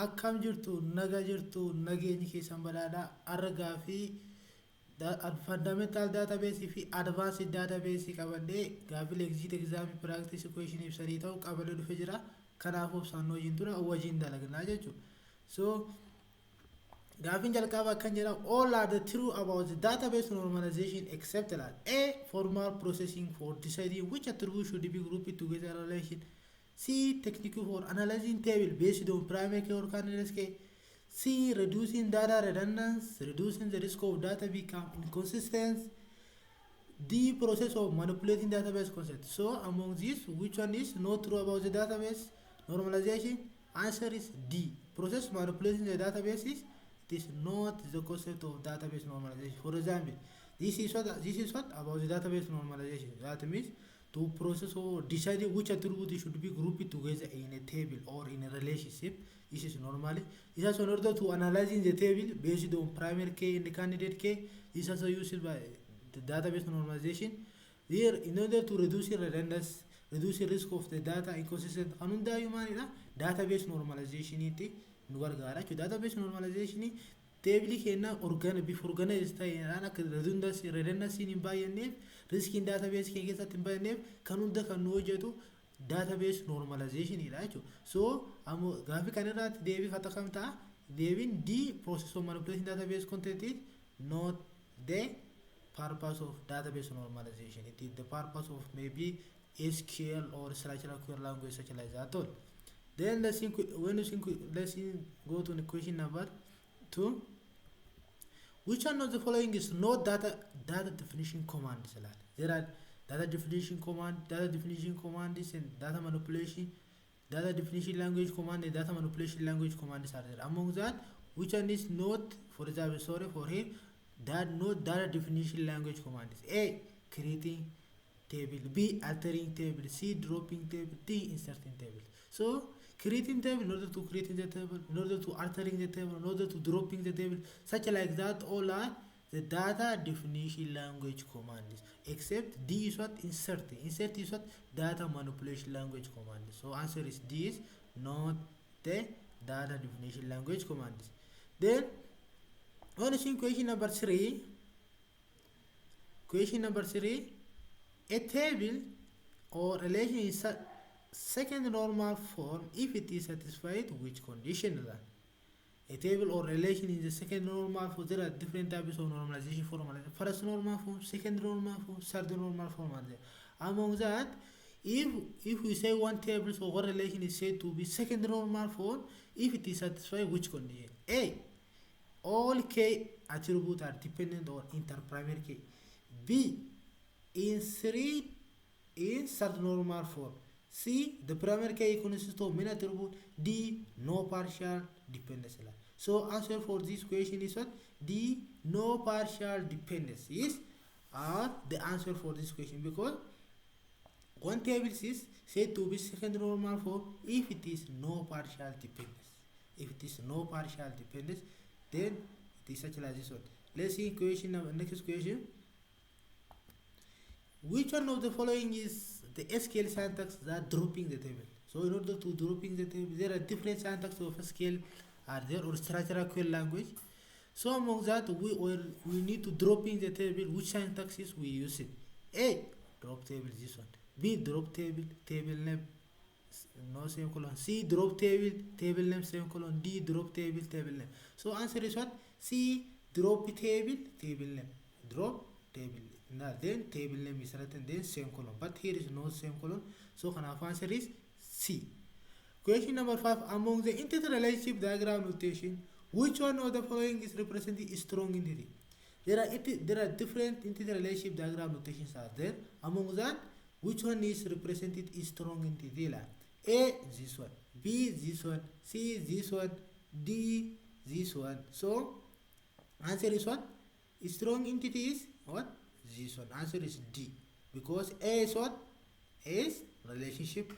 akkam jirtu naga jirtu nageenyi keessan badhaadhaa argaa fi fundamental database fi advanced database qabadhee gaafilee exit exam practice question ibsanii ta'u qabadhee dhufe jira. Kanaafuu sannoo wajjin tura wajjin dalagnaa jechuudha. So gaafin jalqaba kan jedhamu all are the true about the database normalization except that A, formal processing for deciding which attribute should be grouped together in relation. C, technique for analyzing table based on primary key or candidate key. C, reducing data redundancy, reducing the risk of data become inconsistent. D, process of manipulating database concept. So among these, which one is not true about the database normalization? Answer is D. Process manipulating the databases, it is not the concept of database normalization. For example, this is what about the database normalization. That means to process or deciding which attribute should be grouped together in a table or in a relationship. This is normally. This is in order to analyzing the table based on primary key and the candidate key. This is also used by the database normalization. Here, in order to reduce redundancy, reduce the risk of the data inconsistent, anunda humanina database normalization iti nu gargaara. Database normalization table kenna before organized ta'eedhaan akka redundancy hin baay'anneef riskiin database kee keessatti hin baay'anneef kan hunda kan nu hojjetu database normalization dha jechuudha. So gaaffii kan irratti deebii fata kam ta'a? Deebiin D, process of manipulating database content is not the purpose of database normalization. It is the purpose of maybe SQL or structural query language such like that all. Then let's go to the question number 2. Which one of the following is no data definition command? There are data definition command is and data manipulation, data definition language command and data manipulation language commands are there. Among that, which one is not, for example, sorry for him, that no data definition language command is A, creating table, B, altering table, C, dropping table, D, inserting table. So creating table in order to creating the table, in order to altering the table, in order to dropping the table, such like that, all are the data definition language commands. Except D is what? Inserting. Insert is what? Data manipulation language commands. So answer is D is not the data definition language commands. Then on question number 3. Question number 3. A table or relation is second normal form if it is satisfied which condition that a table or relation is the second normal form. There are different types of normalization form. First normal form, second normal form, third normal form are there. Among that, if we say one table or one relation is said to be second normal form if it is satisfied which condition? A, all k attributes are dependent on interprimary k. B, in third normal form. C, the primary key consists of many attributes. D, no partial dependence. So answer for this question is what? D, no partial dependence is the answer for this question, because one table is said to be second normal form if it is no partial dependence. If it is no partial dependence, then it is such like this one. Let's see question number, next question. Which one of the following is the SQL syntax that dropping the table? So in order to dropping the table, there are different syntax of SQL are there, or structural query language. So among that, we need to dropping the table. Which syntax is we use it? A, drop table, this one. B, drop table, table name, no semicolon. C, drop table, table name, semicolon. D, drop table, table name. So answer is what? C, drop table, table name. Drop table. Now then table name is written, then semicolon. But here is no semicolon. So our answer is C. Question number 5. Among the entity relationship diagram notation, which one of the following is representing a strong entity? There are different entity relationship diagram notations are there. Among that, which one is represented a strong entity? A, this one. B, this one. C, this one. D, this one. So answer is what? A strong entity is what? This one. Answer is D, because A is what? A is relationship.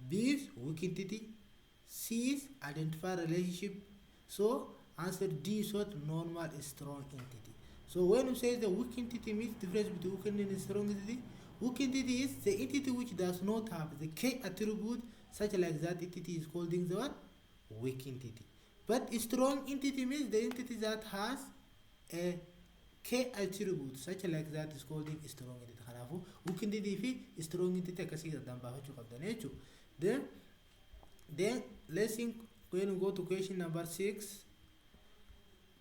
B is weak entity. C is identify relationship. So answer D is what? Normal strong entity. So when we say the weak entity means difference between weak entity and strong entity, weak entity is the entity which does not have the K attribute, such like that entity is called the what? weak entity. But a strong entity means the entity that has a K attribute such like that is called a strong entity. Kanafu weak entity fi strong entity akkasii gaddaan baafachuu qabdan jechuudha. Then let's think when we go to question number 6.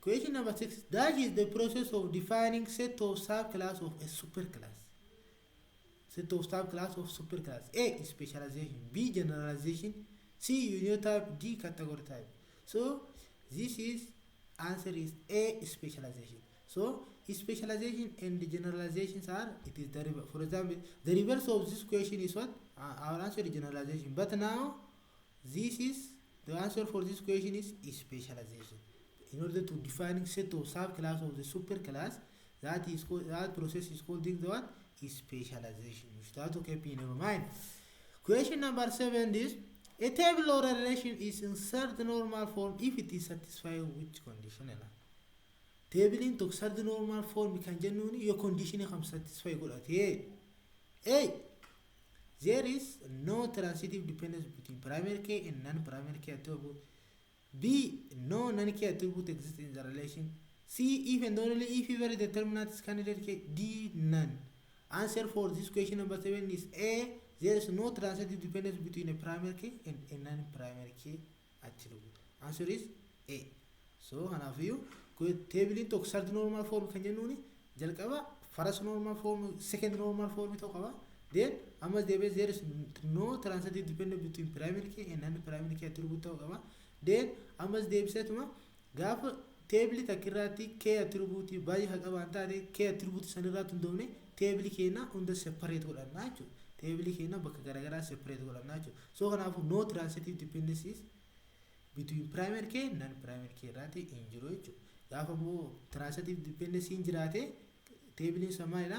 Question number 6, that is the process of defining set of subclass of a superclass. Set of subclass of superclass. A. Specialization. B. Generalization. C. Uniotype. D. Category type. So this is answer is A. Specialization. So specialization and the generalizations are it is the reverse. For example, the reverse of this question is what? Our answer is generalization. But now this is the answer for this question is specialization. In order to define set of subclass of the superclass, that is called, that process is called the what? Specialization. You should have to keep in your mind. Question number 7 is a table or a relation is insert the normal form if it is satisfied which condition? Table in insert the normal form can genuinely your condition come satisfy good at A. There is no transitive dependence between primary key and non-primary key attribute. B. No non-key attribute exists in the relation. C. If and only if every determinant is candidate key. D. None. Answer for this question number 7 is A. There is no transitive dependence between a primary key and a non-primary key attribute. Answer is A. So, hanaaf iyyuu table tokko third normal form kan jennuuni jalqaba first normal form, second normal form ta'uu qaba. Then ammas deebi'ee there is no transitive dependence between primary key and non-primary key attribute ta'uu qaba. Then ammas deebiseetuma gaafa table takirraatti kee attribute baay'ee haa qaban taate kee attribute sanirraatti hundoofne table keenya hunda separate godhannaa jechuudha. Table keenya bakka garaagaraa separate godhannaa jechuudha. So kanaafuu no transitive dependencies between primary key and non-primary key irraatti hin jiru jechuudha. Gaafa immoo transitive dependency hin jiraate table samaayidha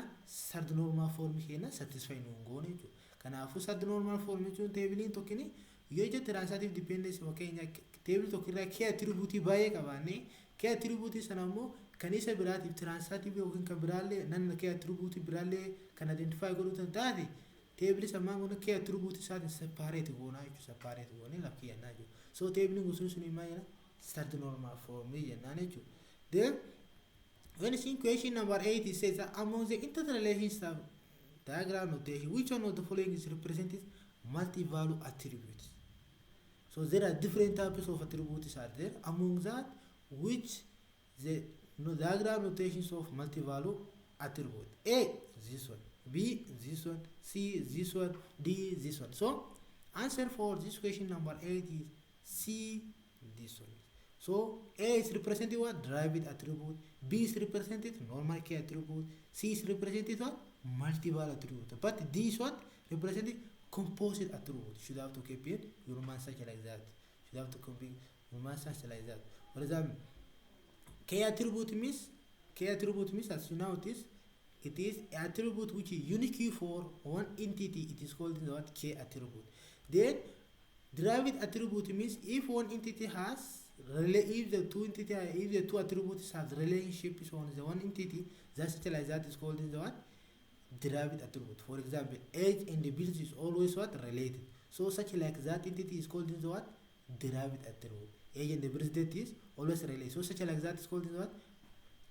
third normal form keenya satisfy nuun goone jechuudha. Kanaafuu third normal form jechuun table tokkini yoo jette transitive dependency fakkeenya table tokkirraa kee attribute baay'ee qabaanne kee attribute sana immoo kan isa biraatiif transitive yookiin kan biraallee nan kee attribute biraallee kan identify godhutan taate table samaan kun kee attribute isaatiin separate goonaa jechuudha. Separate goonee lakkii yennaa jechuudha. So table gosuun sun immoo yana third normal form yennaan jechuudha. Then when you see question number 8 it says that among the interrelations diagram notation which one of the following is represented multi-value attributes. So there are different types of attributes are there. Among that, which the diagram notations of multi-value attribute. A, this one. B, this one. C, this one. D, this one. So, answer for this question number 8 is C, this one. So, A is represented what? Derived attribute. B is represented normal key attribute. C is represented what? Multi-value attribute. But D is what? Represented composite attribute. Should have to keep it your man such like that. Should have to keep your man such like that. For example, K attribute means as you notice, it is attribute which is unique for one entity. It is called what? K attribute. Then derived attribute means if one entity has if the two attributes have relationships on the one entity, that such like that is called the what? Derived attribute. For example, age and ability is always what? Related. So such like that entity is called the what? Derived attribute. Age and ability is always related. So such like that is called the what?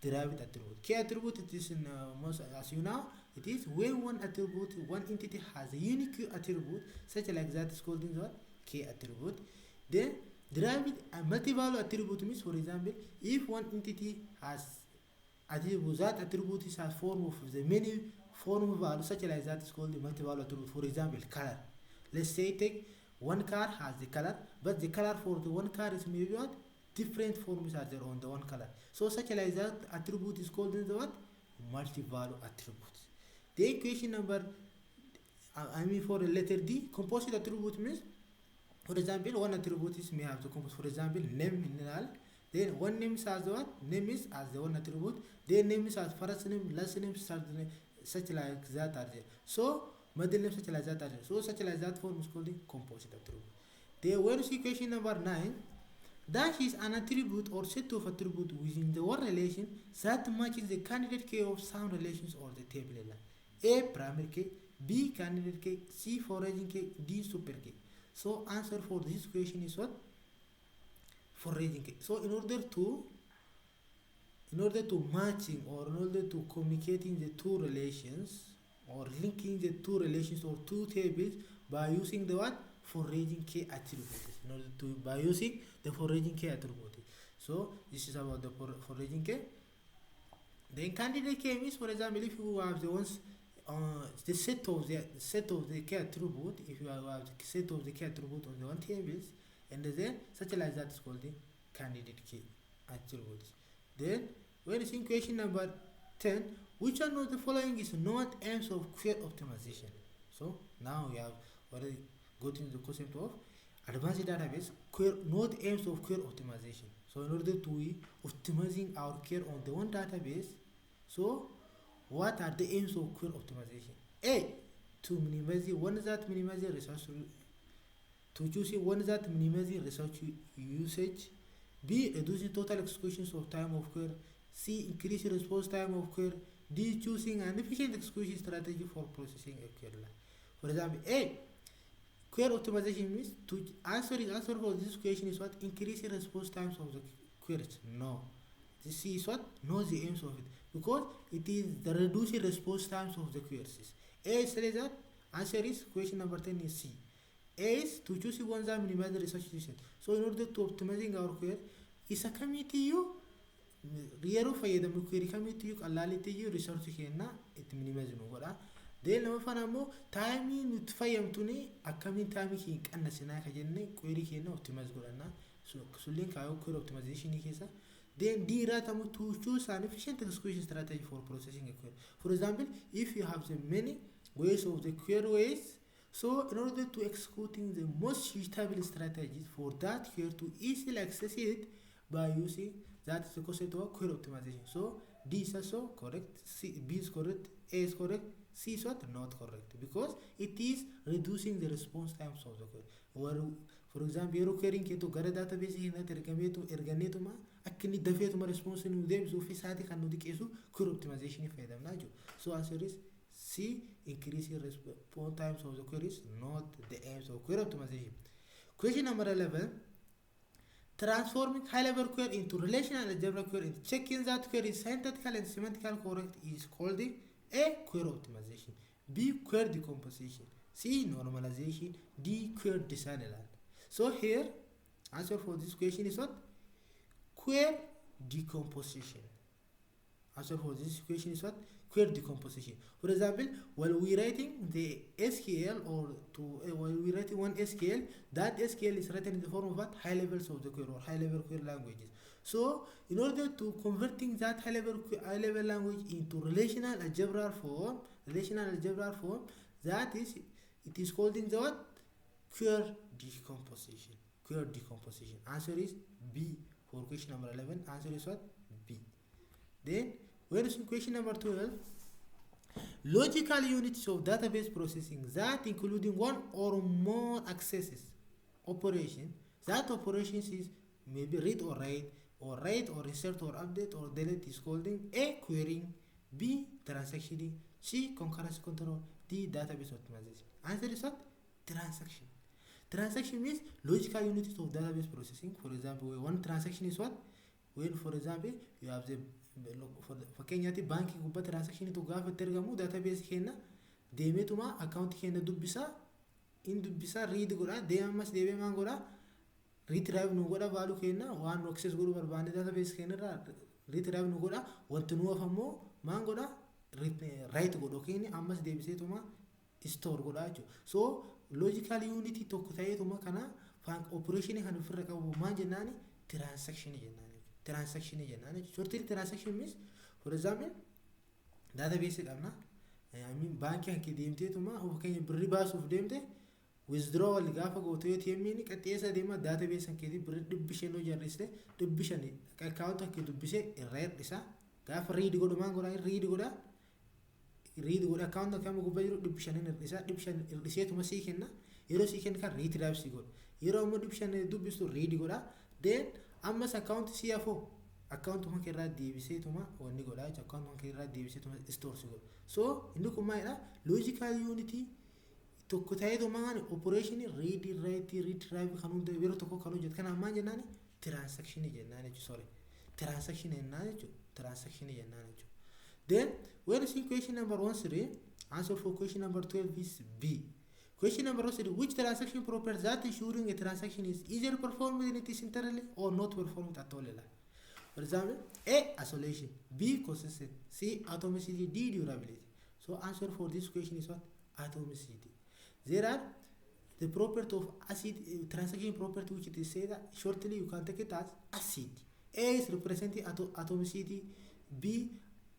Derived attribute. K attribute it is in most as you know it is when one entity has a unique attribute such like that is called the what? K attribute. Then derived multi-value attribute means for example if one entity has attribute that attribute is a form of the many form value such like that is called the multi-value attribute. For example, color. Let's say take one car has the color, but the color for the one car is maybe what? Different forms are there on the one color. So such like that attribute is called the what? Multi-value attribute. The equation number for the letter D, composite attribute means for example one attribute is may have the composite. For example, name mineral. Then one name is as the what? Name is as the one attribute. Then name is as first name, last name, third name, such like that are there. So middle name such like that are there. So such like that form is called the composite attribute. Then when you see question number 9, that is an attribute or set of attributes within the one relation that matches the candidate key of some relations or the table line. A primary key, B candidate key, C foraging key, D super key. So answer for this question is what? foraging key. So in order to matching or in order to communicating the two relations or linking the two relations or two tables by using the what foraging key attribute, in order to by using the foraging key attribute. So this is about the foraging key. Then candidate key means, for example, if you have the ones the set of the key attribute, if you have the set of the key attribute on the one tables, and then such like that is called the candidate key attributes. Then when it's in question number 10, which one of the following is not aims of query optimization? So now we have already got into the concept of advanced database not aims of query optimization. So in order to be optimizing our query on the one database, so what are the aims of query optimization? A, to minimize one that minimizing resource, to choosing one that minimizing resource usage. B, reducing total executions of time of query. C, increasing response time of query. D, choosing an efficient execution strategy for processing a query. For example, A, query optimization means to answer for this question is what increasing response times of the queries. No, this is what not the aims of it, because it is the reducing response times of the queries. A says that answer is question number 10 is C. A is to choose one that minimize resource usage. So in order to optimizing our query, is a committee you real fayda mu query committee you allalite you resource kenna it minimize no goda. Then lama fanamo time nut fayamtuni akamin time ki qannasina ka jenne query kenna optimize godana. So sulin kayo query optimization kesa. Then D ratamu to choose an efficient execution strategy for processing a query. For example, if you have the many ways of the query ways, so in order to executing the most suitable strategies for that query to easily access it by using that is the concept of query optimization. So D is also correct, B is correct, A is correct, C is what not correct, because it is reducing the response times of the query. Or for example, you're querying to gara database in that erganetuma akini dafetuma response in them so fisati kanu dikesu query optimization if them. So answer is C, increasing response times of the queries, not the aims of query optimization. Question number 11. Transforming high-level query into relational algebra query, checking that query is syntactical and semantically correct is called the A, query optimization. B, query decomposition. C, normalization. D, query design. So here, answer for this question is what? Query decomposition. Answer for this question is what? Query decomposition. For example, while we writing the SQL while we writing one SQL, that SQL is written in the form of what? High levels of the query or high level query languages. So in order to converting that high level language into relational algebra form, that is it is called in the what? Query decomposition. Query decomposition. Answer is B for question number 11. Answer is what? B. Then where is question number 12? Logical units of database processing that including one or more accesses operation. That operations is maybe read or write or insert or update or delete is called A, querying, B, transactioning, C, concurrency control, D, database optimization. Answer is what? Transaction. Transaction means logical units of database processing. For example, one transaction is what? When for example you have the fakkeenyaatti baankii gubbaa transaction tu gaafa ergamu database kenna deemetuma account kenna dubbisa read godha deemamas deebeemaan godha retrieve nu godha value kenna waan nu access godhu barbaanne database kenna irraa retrieve nu godha wanti nu afammoo maan godha write godhu kenni ammas deebiseetuma store godha jechuudha. So logical unity tokko ta'eetuma kana operation kan ofirra qabu maan jennaani transaction jennaani. Transaction jennaani. Shortly transaction means for example database qabna I mean bank hanki deemteetuma fakkeenyaaf birri baasuuf deemte withdrawal gaafa gootu ATM ni qaxxeessa deema database hankeeti birri 500 jarriste 500 account hanki dubbise irra hir'isa gaafa read godhu maan godha read godha account hanki gubbaa jiru 500 hir'isa 500 hir'iseetuma sii kenna yeroo sii kenna kan retrieve sii godhu yeroo immoo 500 dubbistu read godha then ammas account CFO account hanki irraa deebiseetuma wanni godha account hanki irraa deebiseetuma store sii godhu. So inni kun maalidha logical unity tokko ta'eetuma operation read write retrieve kan hunda yeroo tokko kan hojjetu kana maan jennaani transaction jennaan jechuudha. Sorry. Transaction jennaan jechuudha. Transaction jennaan jechuudha. Then when you see question number 13, answer for question number 12 is B. Question number 3, which transaction property that ensuring a transaction is either performed within it is entirely or not performed at all? For example, A, isolation, B, consistency, C, atomicity, D, durability. So answer for this question is what? Atomicity. There are the property of acid transaction property, which it is said that shortly you can take it as acid. A is representing atomicity, B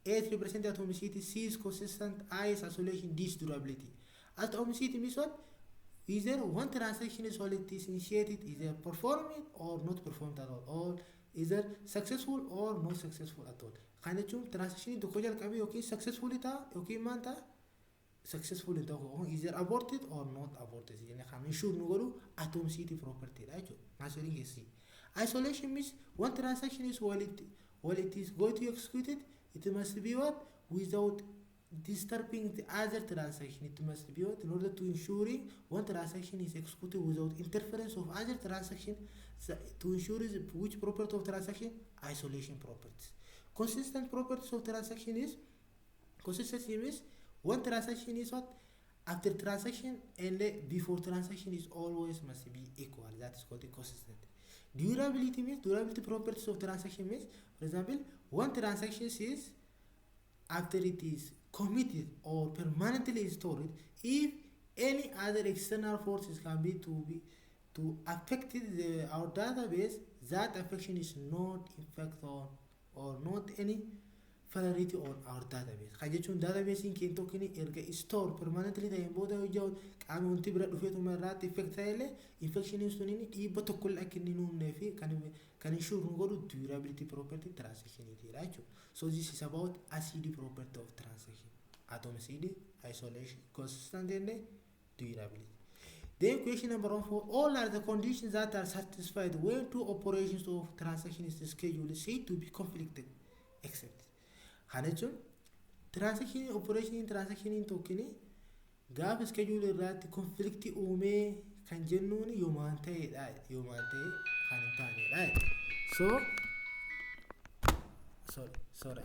A is representing atomicity, C is consistent, I is isolation, D is durability. Atomicity means what? Either one transaction is all it is initiated, either performed or not performed at all, or either successful or not successful at all. Kana jechuun transaction tokko jalqabe yookiin successful ta'a yookiin maal ta'a successful ta'u either aborted or not aborted. Jenne kan ensure nu godhu atomicity property dha jechuudha. Answering is C. Isolation means one transaction is while it is going to be executed, it must be what? Without disturbing the other transaction. It must be what? In order to ensuring one transaction is executed without interference of other transaction, to ensure which property of transaction? Isolation properties. Consistent properties of transaction is, consistency means one transaction is what? After transaction and before transaction is always must be equal. That is called the consistent. Durability means, durability properties of transaction means, for example, one transaction is after it is committed or permanently stored, if any other external forces can be to affect our database, that affection is not effect on or not any fatality on our database. Kan jechuun database keenya tokkini erga store permanently ta'een booda hojjaa qaama wanti bira dhufeetuma irratti effect ta'ellee infection sunin dhiibba tokko illee akka inni nuumnee fi kan ensure nu godhu durability property transaction dha jechuudha. So this is about acid property of transaction. Atomicity, isolation, consistent and durability. Then question number 1 for all are the conditions that are satisfied when two operations of transaction is scheduled said to be conflicted except. Kana jechuun transaction operation transaction tokkini gaafa schedule irratti conflict uumee kan jennuun yoomaan ta'edha yoomaan ta'e kan hin taanedha.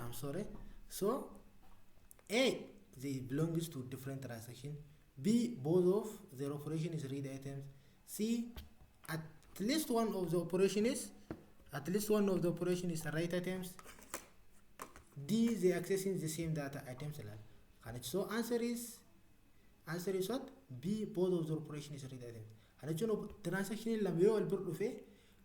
I'm sorry. So A, they belongs to different transaction. B, both of their operation is read items. C, at least one of the operation is write items. D, they accessing the same data items. So answer is what? B, both of the operation is read items. So transaction lam yo al burdufe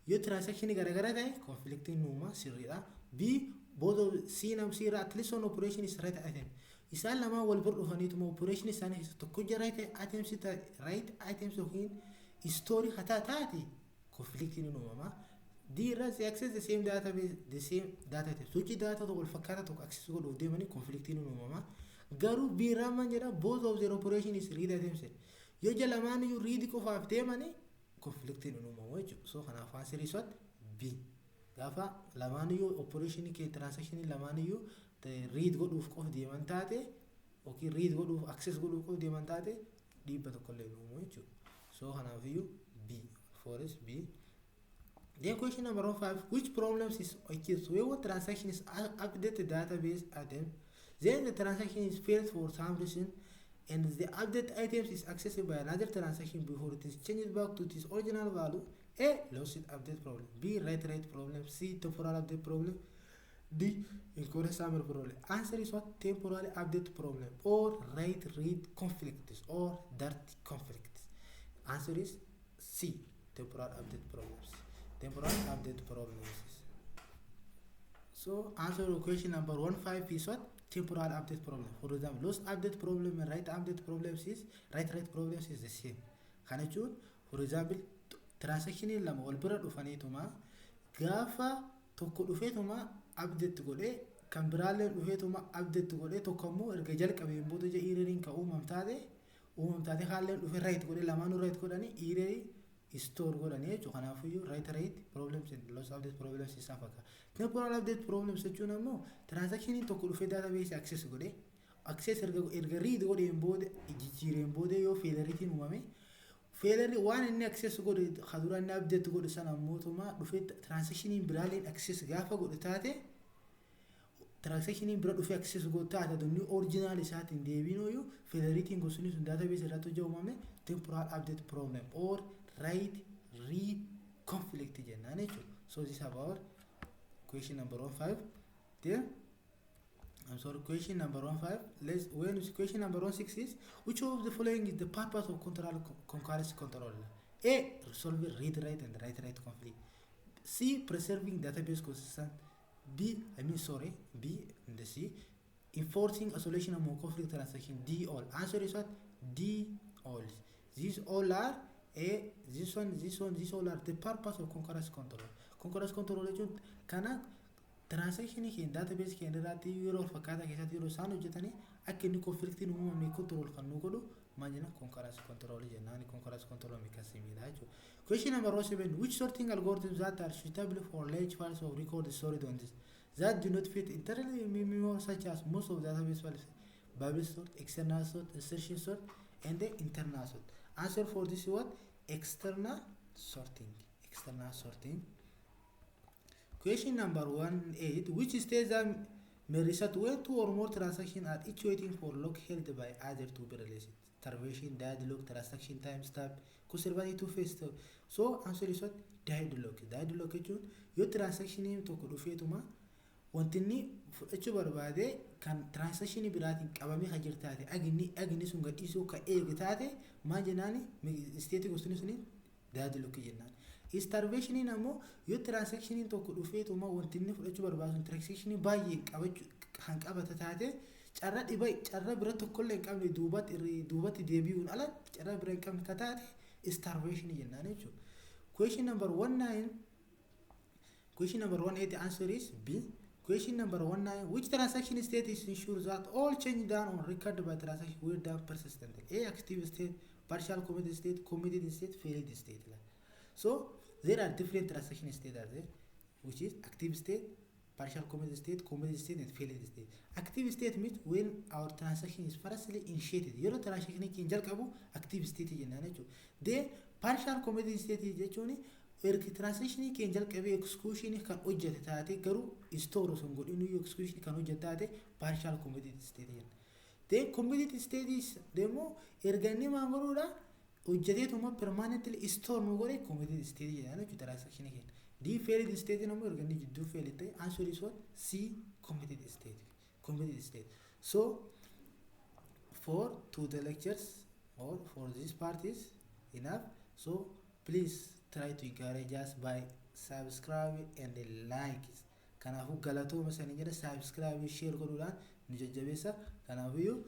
yo transaction gara tay conflicting numa sirrida. B, both of C nam C at least one operation is right item. Isaan lama wal burdufanii tuma operation isaanii tokko jira right items yookiin story hataa taati conflicting numa. D irraa they access the same database, the same data type. Suchi data tokko wal fakkaata tokko access godhuuf deemanii conflicting numa. Garuu B irraa man jedha both of their operation is read items. Yoo jalamaan iyyuu read qofaaf deemanii conflicting numa jechuudha. So kanaaf answer is what? B. Gaafa lamaan iyyuu operation kee transaction lamaan iyyuu read godhuuf qof deeman taate yookiin read godhuuf access godhuuf qof deeman taate dhiibba tokko illee uumu jechuudha. So kanaaf iyyuu B. For is B. Then question number 5, which problems is okay? So when transaction is updated database item, then the transaction is failed for some reason, and the update items is accessed by another transaction before it is changed back to its original value. A, lost update problem. B, write problem. C, temporal update problem. D, incorrect summary problem. Answer is what? Temporal update problem or write read conflicts or dirty conflicts. Answer is C, temporal update problems. Temporal update problems. So answer to question number 15 is what? Temporal update problem. For example, lost update problem and write update problems is write problems is the same. Kana jechuun for example transaction lama wal bira dhufaniituma gaafa tokko dhufeetuma update godhee kan biraallee dhufeetuma update godhee tokko immoo erga jalqabeen booda je erroriin ka uumamtaate haalleen dhufe write godhee lamaanuu write godhanii error store godhanii jechuudha. Kanaafiyyuu write problems and lost update problems isaa fakka. Temporal update problems jechuun ammoo transaction tokko dhufee database access godhee access erga read godheen booda jijjiireen booda yoo failuritiin uumame failure waan inni access godhe hadura inni update godhe sana mootuma dhufee transaction biraaleen access gaafa godhe taate transaction bira dhufee access godhe taate dunni original isaatiin deebiinooyu failure gosunis database irratti hojjetamu temporal update problem or write read conflict jennaan jechuudha. So this is about question number 15. There I'm sorry, question number 15. Question number 16 is which of the following is the purpose of concurrency control? A. Resolving read-write and write-write conflict. C. Preserving database consistent. B. In the C. Enforcing isolation among conflict transaction. D. All. Answer is what? D. All. These all are this all are the purpose of concurrency control. Concurrency control is kana transaction in database ke irratti yeroo fakkaata keessatti yeroo isaan hojjetanii akka inni conflictiin uumamne control kan nu godhu maajina concurrency control jennaan. Concurrency control mechanismidha jechuudha. Question number 7, which sorting algorithms that are suitable for large files of record stored on this that do not fit internally in memory such as most of the database files? Bubble sort, external sort, insertion sort, and the internal sort. Answer for this is what? External sorting. External sorting. Question number 18, which states that may result when two or more transactions are each waiting for lock held by other to be released. Starvation, deadlock, transaction time stop, conservative two-phase stop. So answer is what? Deadlock. Deadlock jechuun yoo transaction tokko dhufeetuma wanti inni fudhachuu barbaade kan transaction biraatiin qabamee kan jirtaate agni sun gadhiisuu ka eege taate maal jennaani state gostuun suni deadlock jennaan. Starvation ammoo yoo transaction tokko dhufeetuma wanti inni fudhachuu barbaadu transaction baay'ee kan qabata taate carra bira tokkollee hin qabne duubatti deebi'uun ala carra bira hin qabne taate starvation jennaan jechuudha. Question number 18 answer is B. Question number 19, which transaction state is ensures that all change done on record by transaction were done persistently? A. Active state, partial committed state, failed state. So there are different transaction states are there, which is active state, partial committed state, and failed state. Active state means when our transaction is firstly initiated. Your transaction is active state. The partial committed state is transaction can execution can ojjate taate garu store sun godhinu execution kan ojjate taate partial committed state. The committed state is demo erganni mangoruda ojjateetuma permanently store nu godhe committed state jedhana transaction kan. D failed state no erganni jiddu failed ta'e answer is what? C committed state. So for the lectures or for this part is enough. So please try to encourage us by subscribe and like. Kanaafuu galatooma sanii jedha subscribe share godhuudhaan nu jajjabeessa. Kanaafuu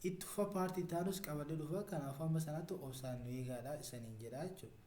itti fufa paartii taanus qabadee dhufa. Kanaafuu amma sanatti obsaan nu eegaadha isaniin jedha jechuudha.